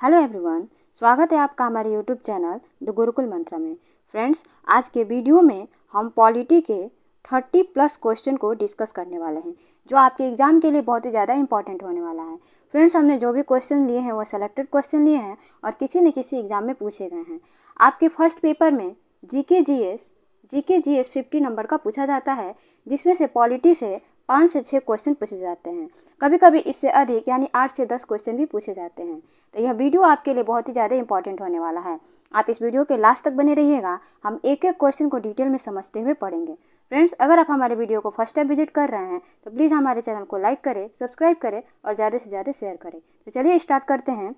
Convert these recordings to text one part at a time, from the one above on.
Hello everyone, स्वागत है आपका हमारे यूट्यूब चैनल द गुरुकुल मंत्र में। फ्रेंड्स, आज के वीडियो में हम पॉलिटी के 30+ क्वेश्चन को डिस्कस करने वाले हैं, जो आपके एग्जाम के लिए बहुत ही ज़्यादा इंपॉर्टेंट होने वाला है। फ्रेंड्स, हमने जो भी क्वेश्चन लिए हैं वो सेलेक्टेड क्वेश्चन लिए हैं और किसी न किसी एग्जाम में पूछे गए हैं। आपके फर्स्ट पेपर में जीके जीएस 50 नंबर का पूछा जाता है, जिसमें से पॉलिटी से 5 से 6 क्वेश्चन पूछे जाते हैं। कभी कभी इससे अधिक यानी 8 से 10 क्वेश्चन भी पूछे जाते हैं। तो यह वीडियो आपके लिए बहुत ही ज़्यादा इंपॉर्टेंट होने वाला है। आप इस वीडियो के लास्ट तक बने रहिएगा। हम एक एक क्वेश्चन को डिटेल में समझते हुए पढ़ेंगे। फ्रेंड्स, अगर आप हमारे वीडियो को फर्स्ट टाइम विजिट कर रहे हैं तो प्लीज़ हमारे चैनल को लाइक करें, सब्सक्राइब करें और ज़्यादा से ज़्यादा शेयर करें। तो चलिए स्टार्ट करते हैं।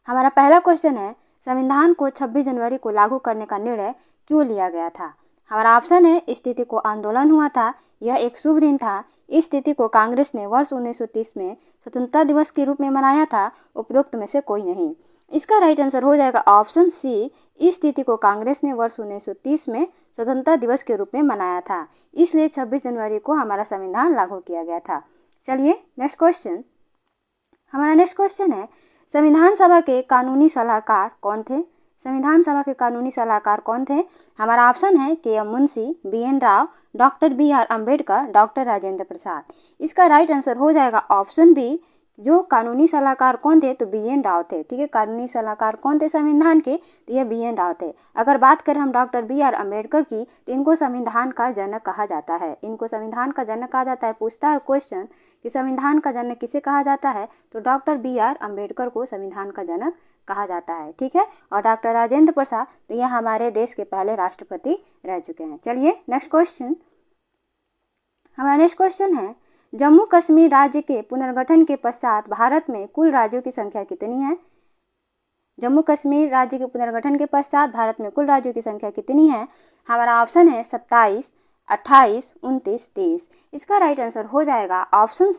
हमारा पहला क्वेश्चन है, संविधान को 26 जनवरी को लागू करने का निर्णय क्यों लिया गया था? हमारा ऑप्शन है, इस तिथि को आंदोलन हुआ था, यह एक शुभ दिन था, इस तिथि को कांग्रेस ने वर्ष 1930 में स्वतंत्रता दिवस के रूप में मनाया था, उपरोक्त में से कोई नहीं। इसका राइट आंसर हो जाएगा ऑप्शन सी, इस तिथि को कांग्रेस ने वर्ष 1930 में स्वतंत्रता दिवस के रूप में मनाया था, इसलिए 26 जनवरी को हमारा संविधान लागू किया गया था। चलिए नेक्स्ट क्वेश्चन। हमारा नेक्स्ट क्वेश्चन है, संविधान सभा के कानूनी सलाहकार कौन थे? संविधान सभा के कानूनी सलाहकार कौन थे? हमारा ऑप्शन है K M. Munshi, B N. Rao, doctor B R. Ambedkar, doctor Rajendra Prasad. इसका राइट आंसर हो जाएगा ऑप्शन बी। जो कानूनी सलाहकार कौन थे? तो बी.एन. राव थे। ठीक है, कानूनी सलाहकार कौन थे संविधान के? तो यह बी.एन. राव थे। अगर बात करें हम डॉक्टर बी.आर. अम्बेडकर की, तो इनको संविधान का जनक कहा जाता है। इनको संविधान का जनक कहा जाता है। पूछता है क्वेश्चन कि संविधान का जनक किसे कहा जाता है, तो डॉक्टर बी.आर. अम्बेडकर को संविधान का जनक कहा जाता है। ठीक है, और डॉक्टर राजेंद्र प्रसाद तो यह हमारे देश के पहले राष्ट्रपति रह चुके हैं। चलिए नेक्स्ट क्वेश्चन। हमारा नेक्स्ट क्वेश्चन है, जम्मू कश्मीर राज्य के पुनर्गठन के पश्चात भारत में कुल राज्यों की संख्या कितनी है? जम्मू कश्मीर राज्य के पुनर्गठन के पश्चात भारत में कुल राज्यों की संख्या कितनी है? हमारा ऑप्शन है 27, 28, 29, 30। इसका राइट आंसर हो जाएगा ऑप्शन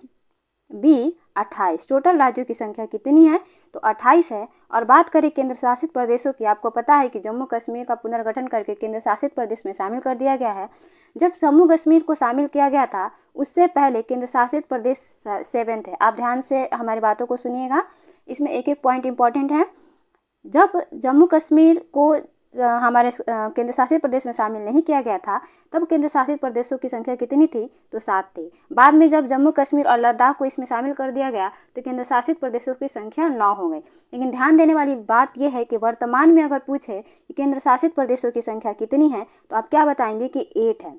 बी 28। टोटल राज्यों की संख्या कितनी है? तो 28 है। और बात करें केंद्र शासित प्रदेशों की, आपको पता है कि जम्मू कश्मीर का पुनर्गठन करके केंद्र शासित प्रदेश में शामिल कर दिया गया है। जब जम्मू कश्मीर को शामिल किया गया था, उससे पहले केंद्र शासित प्रदेश 7 थे। आप ध्यान से हमारी बातों को सुनिएगा, इसमें एक एक पॉइंट इंपॉर्टेंट है। जब जम्मू कश्मीर को हमारे केंद्र शासित प्रदेश में शामिल नहीं किया गया था, तब केंद्र शासित प्रदेशों की संख्या कितनी थी? तो 7 थी। बाद में जब जम्मू कश्मीर और लद्दाख को इसमें शामिल कर दिया गया, तो केंद्र शासित प्रदेशों की संख्या 9 हो गई। लेकिन ध्यान देने वाली बात यह है कि वर्तमान में अगर पूछे कि केंद्र शासित प्रदेशों की संख्या कितनी है, तो आप क्या बताएंगे कि 8 है।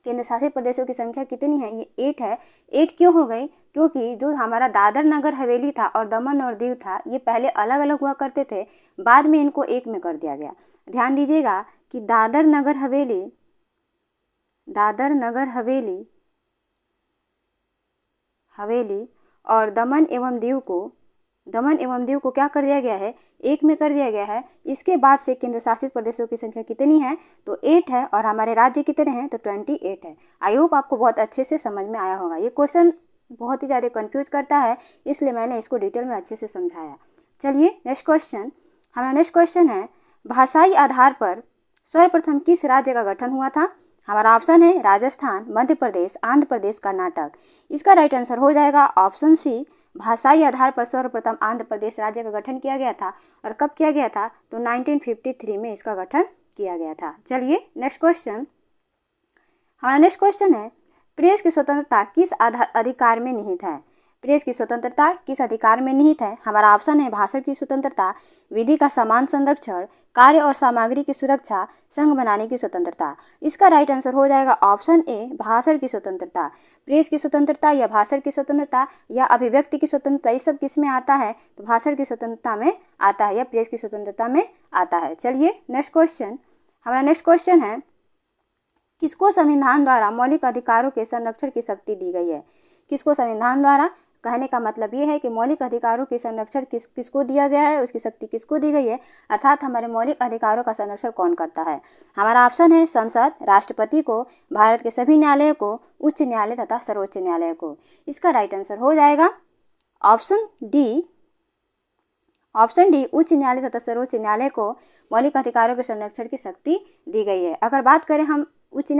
केंद्र शासित प्रदेशों की संख्या कितनी है? ये 8 है। 8 क्यों हो गई? क्योंकि जो हमारा दादर नगर हवेली था और दमन और दीव था, ये पहले अलग अलग हुआ करते थे, बाद में इनको एक में कर दिया गया। ध्यान दीजिएगा कि दादर नगर हवेली और दमन एवं दीव को क्या कर दिया गया है? एक में कर दिया गया है। इसके बाद से केंद्र शासित प्रदेशों की संख्या कितनी है? तो 8 है। और हमारे राज्य कितने हैं? तो 28 है। आई होप आपको बहुत अच्छे से समझ में आया होगा। ये क्वेश्चन बहुत ही ज़्यादा कंफ्यूज करता है, इसलिए मैंने इसको डिटेल में अच्छे से समझाया। चलिए नेक्स्ट क्वेश्चन। हमारा नेक्स्ट क्वेश्चन है, भाषाई आधार पर सर्वप्रथम किस राज्य का गठन हुआ था? हमारा ऑप्शन है राजस्थान, मध्य प्रदेश, आंध्र प्रदेश, कर्नाटक। इसका राइट आंसर हो जाएगा ऑप्शन सी। भाषाई आधार पर सर्वप्रथम आंध्र प्रदेश राज्य का गठन किया गया था। और कब किया गया था? तो 1953 में इसका गठन किया गया था। चलिए नेक्स्ट क्वेश्चन। हमारा नेक्स्ट क्वेश्चन है, प्रेस की स्वतंत्रता किस अधिकार में निहित है? प्रेस की स्वतंत्रता किस अधिकार में निहित है? हमारा ऑप्शन है भाषण की स्वतंत्रता, विधि का समान संरक्षण, कार्य और सामग्री की सुरक्षा, संघ बनाने की स्वतंत्रता। इसका राइट आंसर हो जाएगा ऑप्शन ए, भाषण की स्वतंत्रता। प्रेस की स्वतंत्रता या भाषण की स्वतंत्रता या अभिव्यक्ति की स्वतंत्रता, ये सब किस में आता है? तो भाषण की स्वतंत्रता में आता है या प्रेस की स्वतंत्रता में आता है। चलिए नेक्स्ट क्वेश्चन। हमारा नेक्स्ट क्वेश्चन है, किसको संविधान द्वारा मौलिक अधिकारों के संरक्षण की शक्ति दी गई है? किसको संविधान द्वारा, कहने का मतलब ये है कि मौलिक अधिकारों के संरक्षण किसको दिया गया है, उसकी शक्ति किसको दी गई है, अर्थात हमारे मौलिक अधिकारों का संरक्षण कौन करता है? हमारा ऑप्शन है संसद, राष्ट्रपति को, भारत के सभी न्यायालयों को, उच्च न्यायालय तथा सर्वोच्च न्यायालय को। इसका राइट आंसर हो जाएगा ऑप्शन डी। उच्च न्यायालय तथा सर्वोच्च न्यायालय को मौलिक अधिकारों के संरक्षण की शक्ति दी गई है। अगर हम बात करें उच्च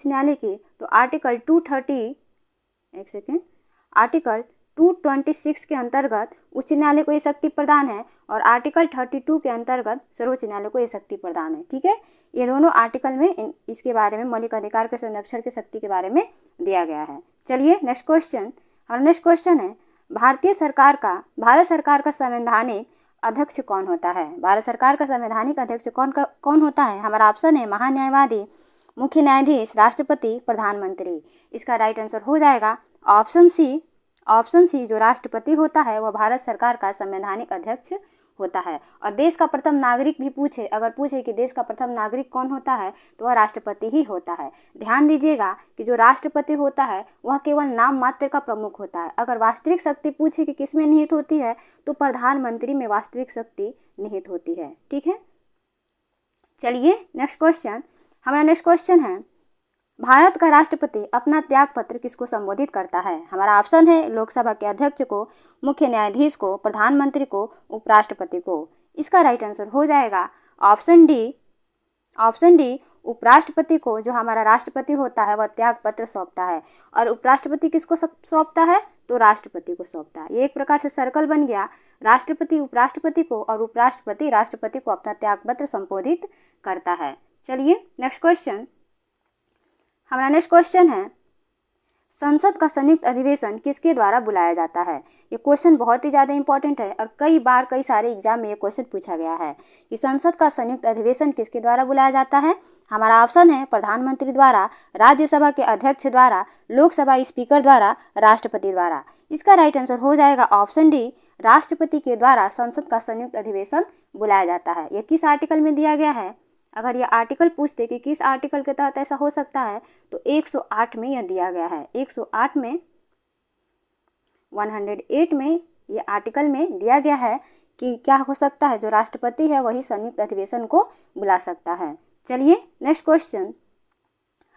न्यायालय की, तो आर्टिकल 226 के अंतर्गत उच्च न्यायालय को ये शक्ति प्रदान है और आर्टिकल 32 के अंतर्गत सर्वोच्च न्यायालय को ये शक्ति प्रदान है। ठीक है, ये दोनों आर्टिकल में इसके बारे में मौलिक अधिकार के संरक्षण की शक्ति के बारे में दिया गया है। चलिए नेक्स्ट क्वेश्चन। और नेक्स्ट क्वेश्चन है, भारत सरकार का संवैधानिक अध्यक्ष कौन होता है? भारत सरकार का संवैधानिक अध्यक्ष कौन होता है? हमारा ऑप्शन है महान्यायवादी, मुख्य न्यायाधीश, राष्ट्रपति, प्रधानमंत्री। इसका राइट आंसर हो जाएगा ऑप्शन सी। ऑप्शन सी, जो राष्ट्रपति होता है वह भारत सरकार का संवैधानिक अध्यक्ष होता है। और देश का प्रथम नागरिक भी अगर पूछे कि देश का प्रथम नागरिक कौन होता है तो वह राष्ट्रपति ही होता है। ध्यान दीजिएगा कि जो राष्ट्रपति होता है वह केवल नाम मात्र का प्रमुख होता है। अगर वास्तविक शक्ति पूछे कि किसमें निहित होती है तो प्रधानमंत्री में वास्तविक शक्ति निहित होती है। ठीक है, चलिए नेक्स्ट क्वेश्चन। हमारा नेक्स्ट क्वेश्चन है, भारत का राष्ट्रपति अपना त्याग पत्र किसको संबोधित करता है? हमारा ऑप्शन है लोकसभा के अध्यक्ष को, मुख्य न्यायाधीश को, प्रधानमंत्री को, उपराष्ट्रपति को। इसका राइट आंसर हो जाएगा ऑप्शन डी। ऑप्शन डी, उपराष्ट्रपति को जो हमारा राष्ट्रपति होता है वह त्याग पत्र सौंपता है। और उपराष्ट्रपति किसको सौंपता है? तो राष्ट्रपति को सौंपता है। ये एक प्रकार से सर्कल बन गया, राष्ट्रपति उपराष्ट्रपति को और उपराष्ट्रपति राष्ट्रपति को अपना त्याग पत्र संबोधित करता है। चलिए नेक्स्ट क्वेश्चन। हमारा नेक्स्ट क्वेश्चन है, संसद का संयुक्त अधिवेशन किसके द्वारा बुलाया जाता है? ये क्वेश्चन बहुत ही ज़्यादा इंपॉर्टेंट है और कई सारे एग्जाम में ये क्वेश्चन पूछा गया है कि संसद का संयुक्त अधिवेशन किसके द्वारा बुलाया जाता है। हमारा ऑप्शन है प्रधानमंत्री द्वारा, राज्यसभा के अध्यक्ष द्वारा, लोकसभा स्पीकर द्वारा, राष्ट्रपति द्वारा। इसका राइट आंसर हो जाएगा ऑप्शन डी, राष्ट्रपति के द्वारा संसद का संयुक्त अधिवेशन बुलाया जाता है। यह किस आर्टिकल में दिया गया है? अगर ये आर्टिकल पूछते कि किस आर्टिकल के तहत ऐसा हो सकता है तो 108 में यह दिया गया है। 108 में 108 में ये आर्टिकल में दिया गया है कि क्या हो सकता है, जो राष्ट्रपति है वही संयुक्त अधिवेशन को बुला सकता है। चलिए नेक्स्ट क्वेश्चन।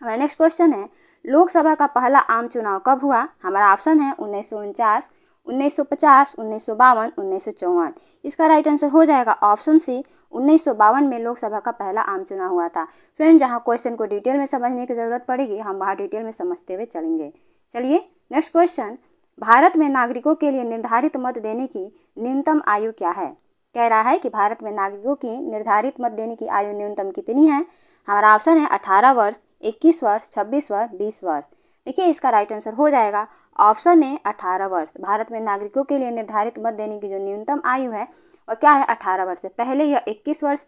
हमारा नेक्स्ट क्वेश्चन है, लोकसभा का पहला आम चुनाव कब हुआ? हमारा ऑप्शन है 1949, 1950, 1952, 1954। इसका राइट आंसर हो जाएगा ऑप्शन सी, 1952 में लोकसभा का पहला आम चुनाव हुआ था। फ्रेंड, जहां क्वेश्चन को डिटेल में समझने की ज़रूरत पड़ेगी हम वहां डिटेल में समझते हुए चलेंगे। चलिए नेक्स्ट क्वेश्चन। भारत में नागरिकों के लिए निर्धारित मत देने की न्यूनतम आयु क्या है? कह रहा है कि भारत में नागरिकों की निर्धारित मत देने की आयु न्यूनतम कितनी है? हमारा ऑप्शन है 18 वर्ष, 21 वर्ष, 26 वर्ष, 20 वर्ष। देखिए इसका राइट आंसर हो जाएगा ऑप्शन है 18 वर्ष। भारत में नागरिकों के लिए निर्धारित मत देने की जो न्यूनतम आयु है और क्या है 18 वर्ष है। पहले यह 21 वर्ष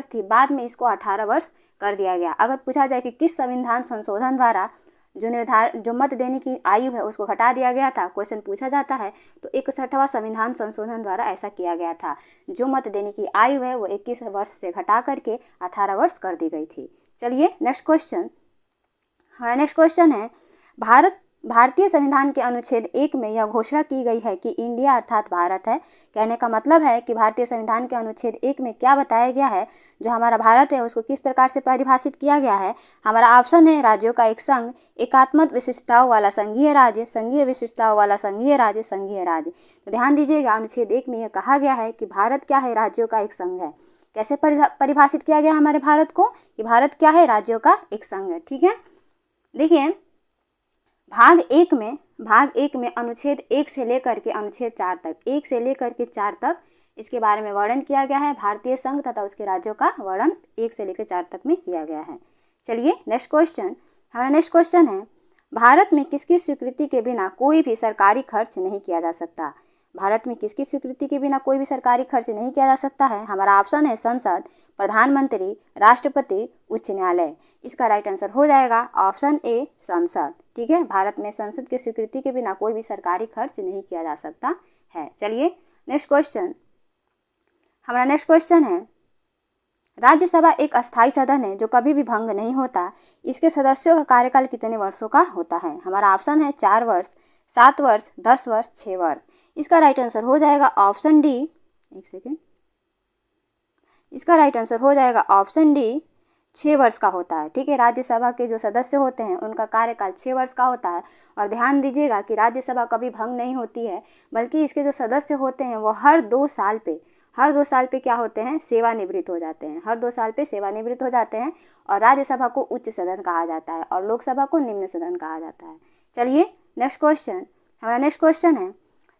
थी, बाद में इसको 18 वर्ष कर दिया गया। अगर पूछा जाए कि किस संविधान संशोधन द्वारा जो मत देने की आयु है उसको घटा दिया गया था, क्वेश्चन पूछा जाता है तो 61वां संविधान संशोधन द्वारा ऐसा किया गया था। जो मत देने की आयु है वो 21 वर्ष से घटा करके 18 वर्ष कर दी गई थी। चलिए नेक्स्ट क्वेश्चन। हमारा नेक्स्ट क्वेश्चन है, भारतीय संविधान के अनुच्छेद 1 में यह घोषणा की गई है कि इंडिया अर्थात भारत है। कहने का मतलब है कि भारतीय संविधान के अनुच्छेद 1 में क्या बताया गया है, जो हमारा भारत है उसको किस प्रकार से परिभाषित किया गया है। हमारा ऑप्शन है राज्यों का एक संघ, एकात्मक विशिष्टताओं वाला संघीय राज्य, संघीय विशिष्टताओं वाला संघीय राज्य, संघीय राज्य। तो ध्यान दीजिएगा, अनुच्छेद 1 में यह कहा गया है कि भारत क्या है, राज्यों का एक संघ है। कैसे परिभाषित किया गया हमारे भारत को कि भारत क्या है, राज्यों का एक संघ है। ठीक है, देखिए भाग एक में अनुच्छेद 1 से लेकर के अनुच्छेद 4 तक, 1 से लेकर के 4 तक इसके बारे में वर्णन किया गया है। भारतीय संघ तथा उसके राज्यों का वर्णन 1 से लेकर 4 तक में किया गया है। चलिए नेक्स्ट क्वेश्चन। हमारा नेक्स्ट क्वेश्चन है, भारत में किसकी स्वीकृति के बिना कोई भी सरकारी खर्च नहीं किया जा सकता? भारत में किसकी स्वीकृति के बिना कोई भी सरकारी खर्च नहीं किया जा सकता है? हमारा ऑप्शन है संसद, प्रधानमंत्री, राष्ट्रपति, उच्च न्यायालय। इसका राइट आंसर हो जाएगा ऑप्शन ए, संसद। ठीक है, भारत में संसद की स्वीकृति के बिना कोई भी सरकारी खर्च नहीं किया जा सकता है। चलिए नेक्स्ट क्वेश्चन। हमारा नेक्स्ट क्वेश्चन है, राज्यसभा एक अस्थायी सदन है जो कभी भी भंग नहीं होता। इसके सदस्यों का कार्यकाल कितने वर्षों का होता है? हमारा ऑप्शन है 4 वर्ष, 7 वर्ष, 10 वर्ष, 6 वर्ष। इसका राइट आंसर हो जाएगा ऑप्शन डी। एक सेकेंड, इसका राइट आंसर हो जाएगा ऑप्शन डी, 6 वर्ष का होता है। ठीक है, राज्यसभा के जो सदस्य होते हैं उनका कार्यकाल 6 वर्ष का होता है। और ध्यान दीजिएगा कि राज्यसभा कभी भंग नहीं होती है, बल्कि इसके जो सदस्य होते हैं वो हर 2 साल पे क्या होते हैं, सेवानिवृत्त हो जाते हैं। हर 2 साल पे सेवानिवृत्त हो जाते हैं। और राज्यसभा को उच्च सदन कहा जाता है और लोकसभा को निम्न सदन कहा जाता है। चलिए नेक्स्ट क्वेश्चन। हमारा नेक्स्ट क्वेश्चन है,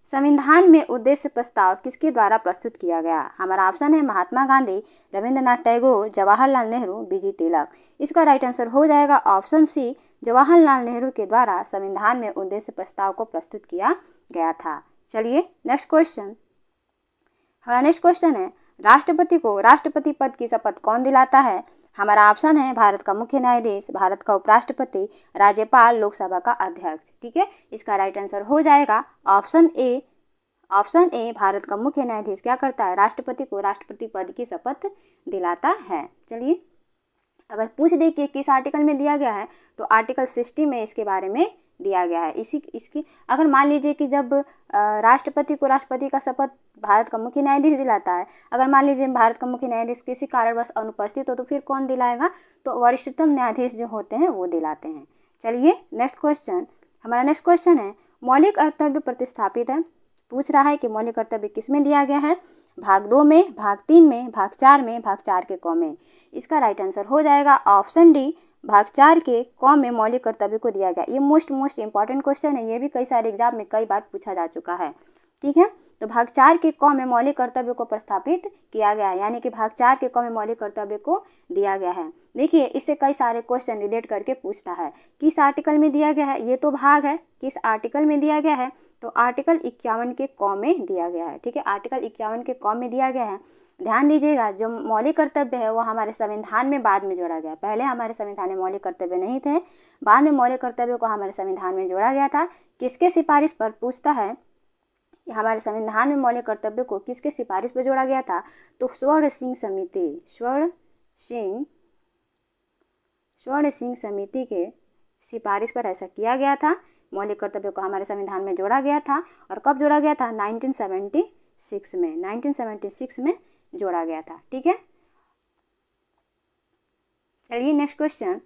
संविधान में उद्देश्य प्रस्ताव किसके द्वारा प्रस्तुत किया गया? हमारा ऑप्शन है महात्मा गांधी, रविंद्रनाथ टैगोर, जवाहरलाल नेहरू, बीजी तिलक। इसका राइट आंसर हो जाएगा ऑप्शन सी, जवाहरलाल नेहरू के द्वारा संविधान में उद्देश्य प्रस्ताव को प्रस्तुत किया गया था। चलिए नेक्स्ट क्वेश्चन, हमारा नेक्स्ट क्वेश्चन है, राष्ट्रपति को राष्ट्रपति पद की शपथ कौन दिलाता है? हमारा ऑप्शन है भारत का मुख्य न्यायाधीश, भारत का उपराष्ट्रपति, राज्यपाल, लोकसभा का अध्यक्ष। ठीक है, इसका राइट आंसर हो जाएगा option A. Option A, Bharat का मुख्य न्यायाधीश क्या करता है? राष्ट्रपति को राष्ट्रपति पद की शपथ दिलाता है। चलिए, अगर पूछ दे कि किस आर्टिकल में दिया गया है तो आर्टिकल 60 में इसके बारे में दिया गया है। इसकी अगर मान लीजिए कि जब राष्ट्रपति को राष्ट्रपति का शपथ भारत का मुख्य न्यायाधीश दिलाता है, अगर मान लीजिए भारत का मुख्य न्यायाधीश किसी कारणवश अनुपस्थित हो तो फिर कौन दिलाएगा? तो वरिष्ठतम न्यायाधीश जो होते हैं वो दिलाते हैं। चलिए नेक्स्ट क्वेश्चन, हमारा नेक्स्ट क्वेश्चन है, मौलिक कर्तव्य प्रतिस्थापित है। पूछ रहा है कि मौलिक कर्तव्य किस में दिया गया है? भाग 2 में, भाग 3 में, भाग 4 में, भाग 4 के क में। इसका राइट आंसर हो जाएगा ऑप्शन डी, भाग 4 के क में मौलिक कर्तव्य को दिया गया। ये मोस्ट इंपॉर्टेंट क्वेश्चन है, ये भी कई सारे एग्जाम में कई बार पूछा जा चुका है। ठीक है, तो भाग 4 के क में मौलिक कर्तव्य को प्रस्थापित किया गया है, यानी कि भाग 4 के क में मौलिक कर्तव्य को दिया गया है। देखिए, इससे कई सारे क्वेश्चन रिलेट करके पूछता है किस आर्टिकल में दिया गया है। ये तो भाग है, किस आर्टिकल में दिया गया है? तो आर्टिकल 51 के क में दिया गया है। ठीक है, आर्टिकल 51 के क में दिया गया है। ध्यान दीजिएगा, जो मौलिक कर्तव्य है वो हमारे संविधान में बाद में जोड़ा गया। पहले हमारे संविधान में मौलिक कर्तव्य नहीं थे, बाद में मौलिक कर्तव्य को हमारे संविधान में जोड़ा गया था। किसके सिफारिश पर? पूछता है कि हमारे संविधान में मौलिक कर्तव्य को किसके सिफारिश पर जोड़ा गया था? तो स्वर्ण सिंह समिति के सिफारिश पर ऐसा किया गया था। मौलिक कर्तव्य को हमारे संविधान में जोड़ा गया था। और कब जोड़ा गया था? 1976 में जोड़ा गया था। ठीक है, चलिए नेक्स्ट क्वेश्चन।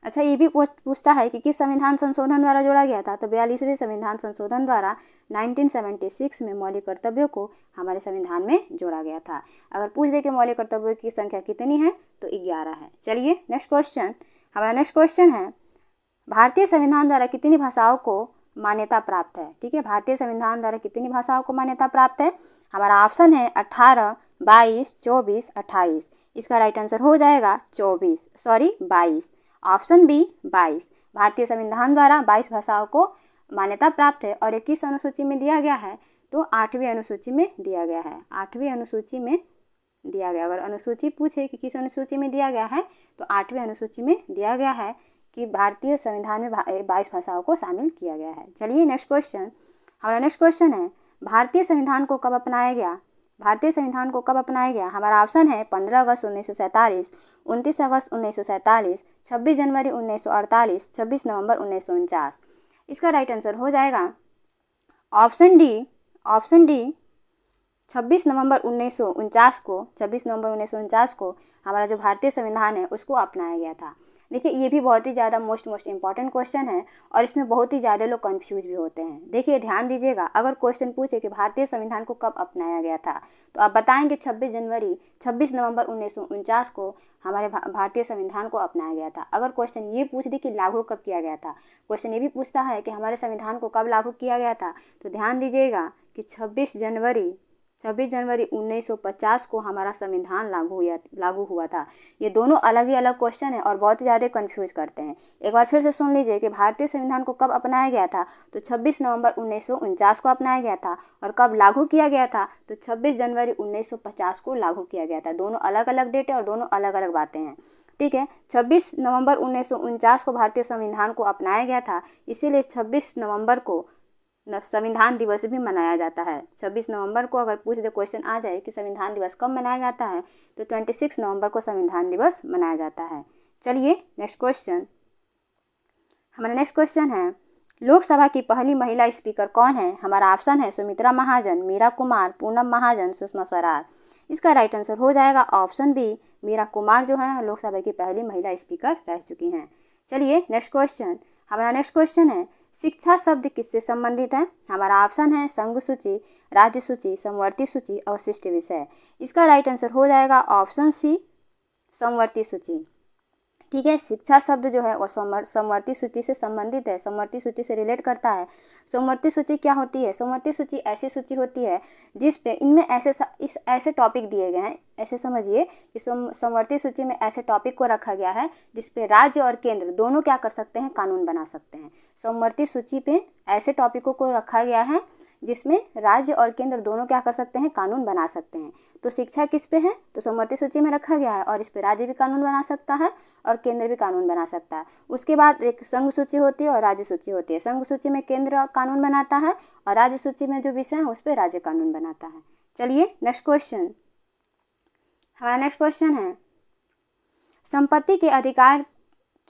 अच्छा, ये भी पूछता है कि किस संविधान संशोधन द्वारा जोड़ा गया था? तो 42वें संविधान संशोधन द्वारा 1976 में मौलिक कर्तव्यों को हमारे संविधान में जोड़ा गया था। अगर पूछ दे कि मौलिक कर्तव्यों की संख्या कितनी है तो 11 है। चलिए नेक्स्ट क्वेश्चन, हमारा नेक्स्ट क्वेश्चन है, भारतीय संविधान द्वारा कितनी भाषाओं को मान्यता प्राप्त है? ठीक है, भारतीय संविधान द्वारा कितनी भाषाओं को मान्यता प्राप्त है? हमारा ऑप्शन है 18, 22, 24, 28। इसका राइट आंसर हो जाएगा 22। Option B 22। भारतीय संविधान द्वारा 22 भाषाओं को मान्यता प्राप्त है। और ये किस अनुसूची में दिया गया है? तो 8वीं अनुसूची में दिया गया है। 8वीं अनुसूची में दिया गया। अगर अनुसूची पूछे कि किस अनुसूची में दिया गया है तो 8वीं अनुसूची में दिया गया है कि भारतीय संविधान में 22 भाषाओं को शामिल किया गया है। चलिए नेक्स्ट क्वेश्चन, हमारा नेक्स्ट क्वेश्चन है, भारतीय संविधान को कब अपनाया गया? भारतीय संविधान को कब अपनाया गया? हमारा ऑप्शन है 15 अगस्त 1947, 29 अगस्त 1947, 26 जनवरी 1948, 26 नवंबर 1949। इसका राइट आंसर हो जाएगा ऑप्शन डी 26 नवंबर 1949 को हमारा जो भारतीय संविधान है उसको अपनाया गया था। देखिए, ये भी बहुत ही ज़्यादा मोस्ट इंपॉर्टेंट क्वेश्चन है और इसमें बहुत ही ज़्यादा लोग कंफ्यूज भी होते हैं। देखिए, ध्यान दीजिएगा, अगर क्वेश्चन पूछे कि भारतीय संविधान को कब अपनाया गया था तो आप बताएंगे 26 नवंबर 1949 को हमारे भारतीय संविधान को अपनाया गया था। अगर क्वेश्चन ये पूछ दे कि लागू कब किया गया था, क्वेश्चन ये भी पूछता है कि हमारे संविधान को कब लागू किया गया था, तो ध्यान दीजिएगा कि 26 जनवरी 1950 को हमारा संविधान लागू हुआ था। ये दोनों अलग ही अलग क्वेश्चन है और बहुत ही ज़्यादा कंफ्यूज करते हैं। एक बार फिर से सुन लीजिए कि भारतीय संविधान को कब अपनाया गया था, तो 26 नवंबर 1949 को अपनाया गया था। और कब लागू किया गया था, तो 26 जनवरी 1950 को लागू किया गया था। दोनों अलग अलग डेट है और दोनों अलग अलग बातें हैं। ठीक है, 26 नवंबर 1949 को भारतीय संविधान को अपनाया गया था, इसीलिए 26 नवंबर को संविधान दिवस भी मनाया जाता है। 26 नवंबर को अगर पूछ दे क्वेश्चन आ जाए कि संविधान दिवस कब मनाया जाता है, तो 26 नवंबर को संविधान दिवस मनाया जाता है। चलिए नेक्स्ट क्वेश्चन, हमारा नेक्स्ट क्वेश्चन है, लोकसभा की पहली महिला स्पीकर कौन है? हमारा ऑप्शन है सुमित्रा महाजन, मीरा कुमार, पूनम महाजन, सुषमा स्वराज। इसका राइट आंसर हो जाएगा ऑप्शन बी, मीरा कुमार जो है लोकसभा की पहली महिला स्पीकर रह चुकी हैं। चलिए नेक्स्ट क्वेश्चन, हमारा नेक्स्ट क्वेश्चन है, शिक्षा शब्द किससे संबंधित है? हमारा ऑप्शन है संघ सूची, राज्य सूची, समवर्ती सूची, अवशिष्ट विषय। इसका राइट आंसर हो जाएगा ऑप्शन सी, समवर्ती सूची। ठीक है। शिक्षा शब्द जो है वो समवर्ती सूची से संबंधित है, समवर्ती सूची से रिलेट करता है। समवर्ती सूची क्या होती है? समवर्ती सूची ऐसी सूची होती है जिस पे इनमें ऐसे टॉपिक दिए गए हैं। ऐसे समझिए कि समवर्ती सूची में ऐसे टॉपिक को रखा गया है जिस पे राज्य और केंद्र दोनों क्या कर सकते हैं? कानून बना सकते हैं। समवर्ती सूची पे ऐसे टॉपिकों को रखा गया है जिसमें राज्य और केंद्र दोनों क्या कर सकते हैं? कानून बना सकते हैं। तो शिक्षा किस पे है? तो समवर्ती सूची में रखा गया है और इस पे राज्य भी कानून बना सकता है और केंद्र भी कानून बना सकता है। उसके बाद एक संघ सूची होती है और राज्य सूची होती है। संघ सूची में केंद्र कानून बनाता है और राज्य सूची में जो विषय है उस पर राज्य कानून बनाता है। चलिए नेक्स्ट क्वेश्चन। हमारा नेक्स्ट क्वेश्चन है संपत्ति के अधिकार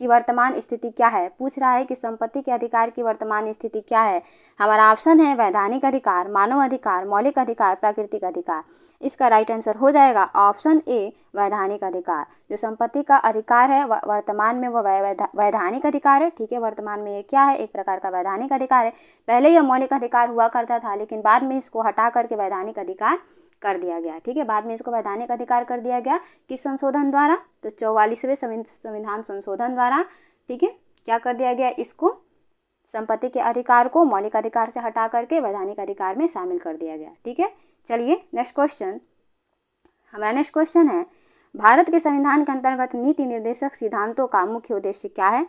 की वर्तमान स्थिति क्या है? पूछ रहा है कि संपत्ति के अधिकार की वर्तमान स्थिति क्या है। हमारा ऑप्शन है वैधानिक अधिकार, मानव अधिकार, मौलिक अधिकार, प्राकृतिक अधिकार। इसका राइट आंसर हो जाएगा ऑप्शन ए वैधानिक अधिकार। जो संपत्ति का अधिकार है वर्तमान में वो वैधानिक अधिकार है। ठीक है, वर्तमान में ये क्या है? एक प्रकार का वैधानिक अधिकार है। पहले यह मौलिक अधिकार हुआ करता था लेकिन बाद में इसको हटा करके वैधानिक अधिकार कर दिया गया। ठीक है, बाद में इसको वैधानिक अधिकार कर दिया गया। किस संशोधन द्वारा? तो 44वें संविधान संशोधन द्वारा। ठीक है, क्या कर दिया गया? इसको संपत्ति के अधिकार को मौलिक अधिकार से हटा करके वैधानिक अधिकार में शामिल कर दिया गया। ठीक है, चलिए नेक्स्ट क्वेश्चन। हमारा नेक्स्ट क्वेश्चन है भारत के संविधान के अंतर्गत नीति निर्देशक सिद्धांतों का मुख्य उद्देश्य क्या है?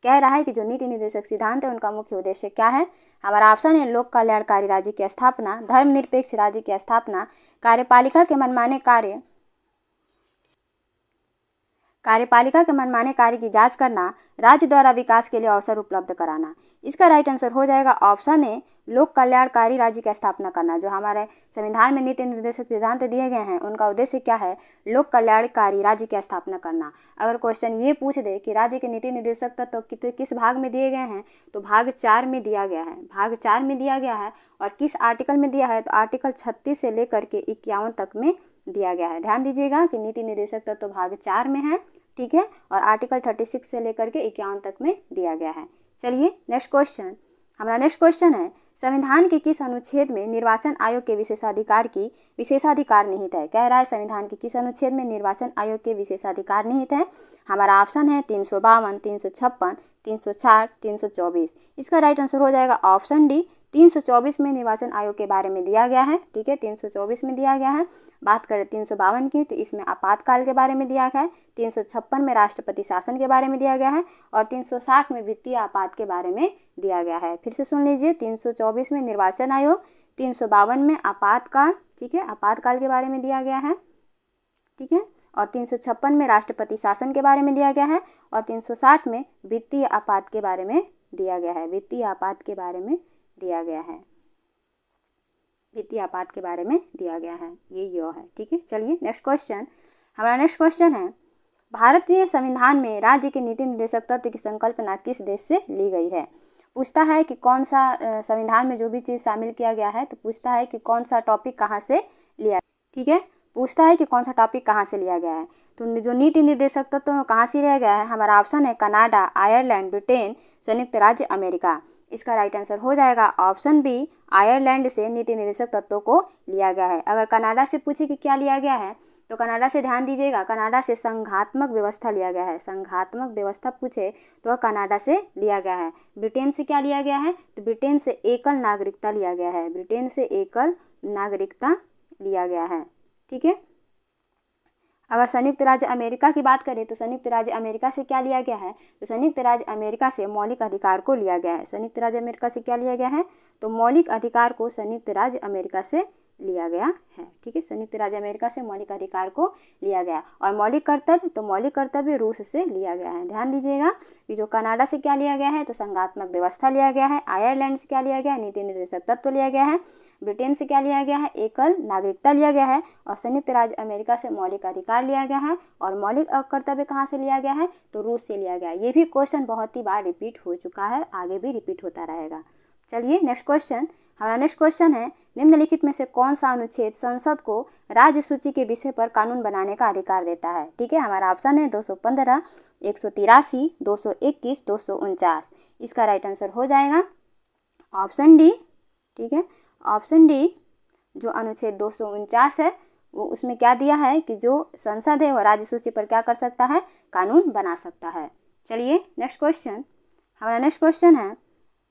कह रहा है कि जो नीति निर्देशक सिद्धांत है उनका मुख्य उद्देश्य क्या है। हमारा ऑप्शन है लोक कल्याणकारी राज्य की स्थापना, धर्मनिरपेक्ष राज्य की स्थापना, कार्यपालिका के मनमाने कार्य की जांच करना, राज्य द्वारा विकास के लिए अवसर उपलब्ध कराना। इसका राइट आंसर हो जाएगा ऑप्शन है लोक कल्याणकारी राज्य की स्थापना करना। जो हमारे संविधान में नीति निर्देशक सिद्धांत दिए गए हैं उनका उद्देश्य क्या है? लोक कल्याणकारी राज्य की स्थापना करना। अगर क्वेश्चन ये पूछ दे कि राज्य के नीति निर्देशक तत्व किस भाग में दिए गए हैं तो भाग 4 में दिया गया है। भाग 4 में दिया गया है और किस आर्टिकल में दिया है? तो आर्टिकल 36 से लेकर के 51 तक में दिया गया है। ध्यान दीजिएगा कि नीति निर्देशक तत्व भाग 4 में है। ठीक है, और आर्टिकल 36 से लेकर के 51 तक में दिया गया है। चलिए नेक्स्ट क्वेश्चन। हमारा नेक्स्ट क्वेश्चन है संविधान के किस अनुच्छेद में निर्वाचन आयोग के विशेषाधिकार निहित है? कह रहा है संविधान के किस अनुच्छेद में निर्वाचन आयोग के विशेषाधिकार निहित है। हमारा ऑप्शन है 352, 356, 304, 324। इसका राइट आंसर हो जाएगा ऑप्शन डी 324 में निर्वाचन आयोग के बारे में दिया गया है। ठीक है, 324 में दिया गया है। बात करें 352 की तो इसमें आपातकाल के बारे में दिया गया है। 356 में राष्ट्रपति शासन के बारे में दिया गया है और 360 में वित्तीय आपात के बारे में दिया गया है। फिर से सुन लीजिए, 324 में निर्वाचन आयोग, 352 में आपातकाल। ठीक है, आपातकाल के बारे में दिया गया है। ठीक है, और 356 में राष्ट्रपति शासन के बारे में दिया गया है और 360 में वित्तीय आपात के बारे में दिया गया है। वित्तीय आपात के बारे में दिया गया है। वित्तीय आपात के बारे में दिया गया है। ये है। ठीक है, चलिए नेक्स्ट क्वेश्चन। हमारा नेक्स्ट क्वेश्चन है भारतीय संविधान में राज्य के नीति निर्देशक तत्व की संकल्पना किस देश से ली गई है? पूछता है कि कौन सा संविधान में जो भी चीज़ शामिल किया गया है तो पूछता है कि कौन सा टॉपिक कहाँ से लिया। ठीक है, पूछता है कि कौन सा टॉपिक कहाँ से लिया गया है। तो जो नीति निर्देशक तत्व कहाँ से लिया गया है, हमारा ऑप्शन है कनाडा, आयरलैंड, ब्रिटेन, संयुक्त राज्य अमेरिका। इसका राइट आंसर हो जाएगा ऑप्शन बी आयरलैंड से नीति निर्देशक तत्वों को लिया गया है। अगर कनाडा से पूछे कि क्या लिया गया है तो कनाडा से ध्यान दीजिएगा, कनाडा से संघात्मक व्यवस्था लिया गया है। संघात्मक व्यवस्था पूछे तो कनाडा से लिया गया है। ब्रिटेन से क्या लिया गया है तो ब्रिटेन से एकल नागरिकता लिया गया है। ब्रिटेन से एकल नागरिकता लिया गया है। ठीक है, अगर संयुक्त राज्य अमेरिका की बात करें तो संयुक्त राज्य अमेरिका से क्या लिया गया है तो संयुक्त राज्य अमेरिका से मौलिक अधिकार को लिया गया है। संयुक्त राज्य अमेरिका से क्या लिया गया है तो मौलिक अधिकार को संयुक्त राज्य अमेरिका से लिया गया है। ठीक है, संयुक्त राज्य अमेरिका से मौलिक अधिकार को लिया गया। और मौलिक कर्तव्य रूस से लिया गया है। ध्यान दीजिएगा कि जो कनाडा से क्या लिया गया है तो संघात्मक व्यवस्था लिया गया है। आयरलैंड से क्या लिया गया है नीति निर्देशक तत्व लिया गया है। ब्रिटेन से क्या लिया गया है एकल नागरिकता लिया गया है। और संयुक्त राज्य अमेरिका से मौलिक अधिकार लिया गया है। और मौलिक कर्तव्य कहाँ से लिया गया है तो रूस से लिया गया है। ये भी क्वेश्चन बहुत ही बार रिपीट हो चुका है, आगे भी रिपीट होता रहेगा। चलिए नेक्स्ट क्वेश्चन। हमारा नेक्स्ट क्वेश्चन है निम्नलिखित में से कौन सा अनुच्छेद संसद को राज्य सूची के विषय पर कानून बनाने का अधिकार देता है? ठीक है, हमारा ऑप्शन है 215, 183, 221, 249। इसका राइट आंसर हो जाएगा ऑप्शन डी। ठीक है, ऑप्शन डी जो अनुच्छेद 249 है वो उसमें क्या दिया है कि जो संसद है वो राज्य सूची पर क्या कर सकता है, कानून बना सकता है। चलिए नेक्स्ट क्वेश्चन, हमारा नेक्स्ट क्वेश्चन है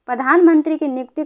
प्रधानमंत्री की नियुक्ति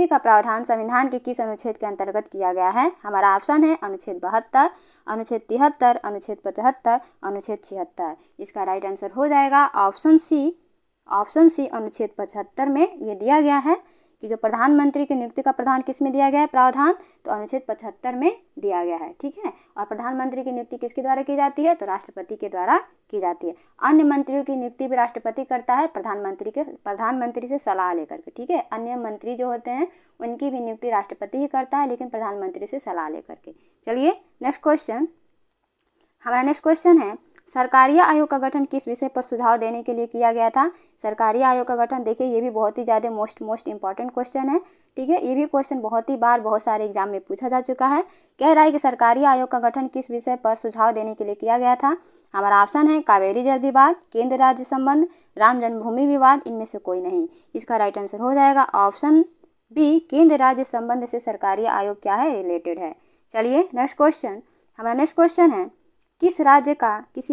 का प्रावधान संविधान के किस अनुच्छेद के अंतर्गत किया गया है। हमारा ऑप्शन है अनुच्छेद 72, अनुच्छेद 73, अनुच्छेद 75, अनुच्छेद 76। इसका राइट आंसर हो जाएगा ऑप्शन सी अनुच्छेद 75 में ये दिया गया है कि जो प्रधानमंत्री की नियुक्ति का प्रावधान किस में दिया गया है, प्रावधान तो अनुच्छेद 75 में दिया गया है। ठीक है, और प्रधानमंत्री की नियुक्ति किसके द्वारा की जाती है, तो राष्ट्रपति के द्वारा की जाती है। अन्य मंत्रियों की नियुक्ति भी राष्ट्रपति करता है प्रधानमंत्री से सलाह लेकर के। ठीक है, अन्य मंत्री जो होते हैं उनकी भी नियुक्ति राष्ट्रपति ही करता है, लेकिन प्रधानमंत्री से सलाह लेकर के। चलिए नेक्स्ट क्वेश्चन, हमारा नेक्स्ट क्वेश्चन है सरकारी आयोग का गठन किस विषय पर सुझाव देने के लिए किया गया था। सरकारी आयोग का गठन, देखिए ये भी बहुत ही ज़्यादा मोस्ट इंपॉर्टेंट क्वेश्चन है। ठीक है, ये भी क्वेश्चन बहुत ही बार बहुत सारे एग्जाम में पूछा जा चुका है। कह रहा है कि सरकारी आयोग का गठन किस विषय पर सुझाव देने के लिए किया गया था। हमारा ऑप्शन है कावेरी जल विवाद, केंद्र राज्य संबंध, राम जन्मभूमि विवाद, इनमें से कोई नहीं। इसका राइट आंसर हो जाएगा ऑप्शन बी, केंद्र राज्य संबंध से सरकारी आयोग क्या है, रिलेटेड है। चलिए नेक्स्ट क्वेश्चन, हमारा नेक्स्ट क्वेश्चन है किसी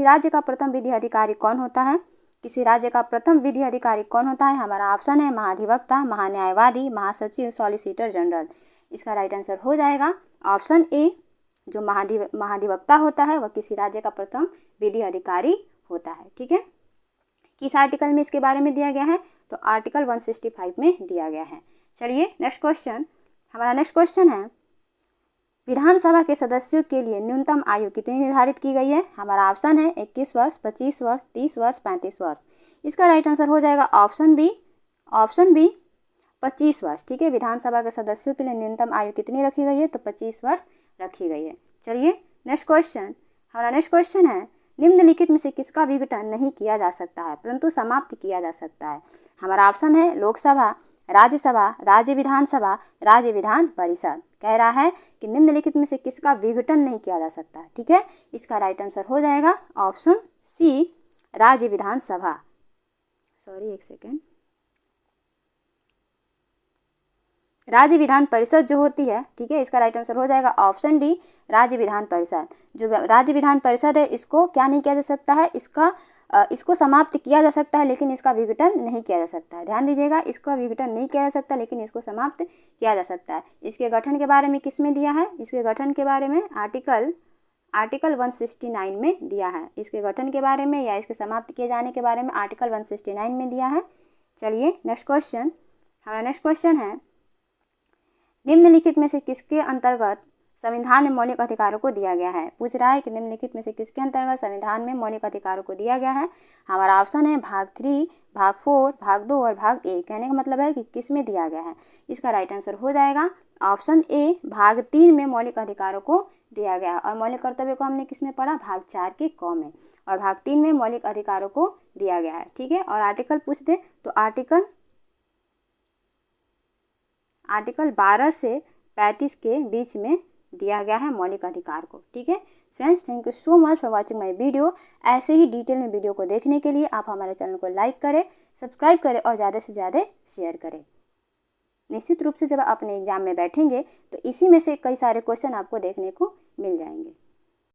राज्य का प्रथम विधि अधिकारी कौन होता है। किसी राज्य का प्रथम विधि अधिकारी कौन होता है। हमारा ऑप्शन है महाधिवक्ता, महान्यायवादी, महासचिव, सॉलिसिटर जनरल। इसका राइट आंसर हो जाएगा ऑप्शन ए, जो महाधिवक्ता होता है वह किसी राज्य का प्रथम विधि अधिकारी होता है। ठीक है, किस आर्टिकल में इसके बारे में दिया गया है, तो आर्टिकल 165 में दिया गया है। चलिए नेक्स्ट क्वेश्चन, हमारा नेक्स्ट क्वेश्चन है विधानसभा के सदस्यों के लिए न्यूनतम आयु कितनी निर्धारित की गई है। हमारा ऑप्शन है 21 वर्ष, 25 वर्ष, 30 वर्ष, 35 वर्ष। इसका राइट आंसर हो जाएगा ऑप्शन बी 25 वर्ष। ठीक है, विधानसभा के सदस्यों के लिए न्यूनतम आयु कितनी रखी गई है, तो 25 वर्ष रखी गई है। चलिए नेक्स्ट क्वेश्चन, हमारा नेक्स्ट क्वेश्चन है निम्नलिखित में से किसका विघटन नहीं किया जा सकता है परंतु समाप्त किया जा सकता है। हमारा ऑप्शन है लोकसभा, राज्यसभा, राज्य विधानसभा, राज्य विधान परिषद। कह रहा है कि निम्नलिखित में से किसका विघटन नहीं किया जा सकता। ठीक है, इसका राइट आंसर हो जाएगा ऑप्शन सी, राज्य विधानसभा। एक सेकेंड, राज्य विधान परिषद जो होती है। ठीक है, इसका राइट आंसर हो जाएगा ऑप्शन डी, राज्य विधान परिषद। जो राज्य विधान परिषद है इसको क्या नहीं किया जा सकता है, इसको समाप्त किया जा सकता है लेकिन इसका विघटन नहीं किया जा सकता है। ध्यान दीजिएगा, इसका विघटन नहीं किया जा सकता लेकिन इसको समाप्त किया जा सकता है। इसके गठन के बारे में किस में दिया है, इसके गठन के बारे में आर्टिकल 169 में दिया है। इसके गठन के बारे में या इसके समाप्त किए जाने के बारे में आर्टिकल 169 में दिया है। चलिए नेक्स्ट क्वेश्चन, हमारा नेक्स्ट क्वेश्चन है निम्नलिखित में से किसके अंतर्गत संविधान में मौलिक अधिकारों को दिया गया है। पूछ रहा है कि निम्नलिखित में से किसके अंतर्गत संविधान में मौलिक अधिकारों को दिया गया है। हमारा ऑप्शन है भाग 3, भाग 4, भाग 2 और भाग ए। कहने का मतलब है कि किस में दिया गया है। इसका राइट आंसर हो जाएगा ऑप्शन ए, भाग 3 में मौलिक अधिकारों को दिया गया है। और मौलिक कर्तव्य को हमने किस में पढ़ा, भाग 4 के क में, और भाग 3 में मौलिक अधिकारों को दिया गया है। ठीक है, और आर्टिकल पूछ दे तो आर्टिकल 12 से 35 के बीच में दिया गया है मौलिक अधिकार को। ठीक है friends, thank you so much for watching my video. ऐसे ही डिटेल में वीडियो को देखने के लिए आप हमारे चैनल को लाइक करें, सब्सक्राइब करें और ज़्यादा से ज़्यादा शेयर करें। निश्चित रूप से जब आप अपने एग्जाम में बैठेंगे तो इसी में से कई सारे क्वेश्चन आपको देखने को मिल जाएंगे।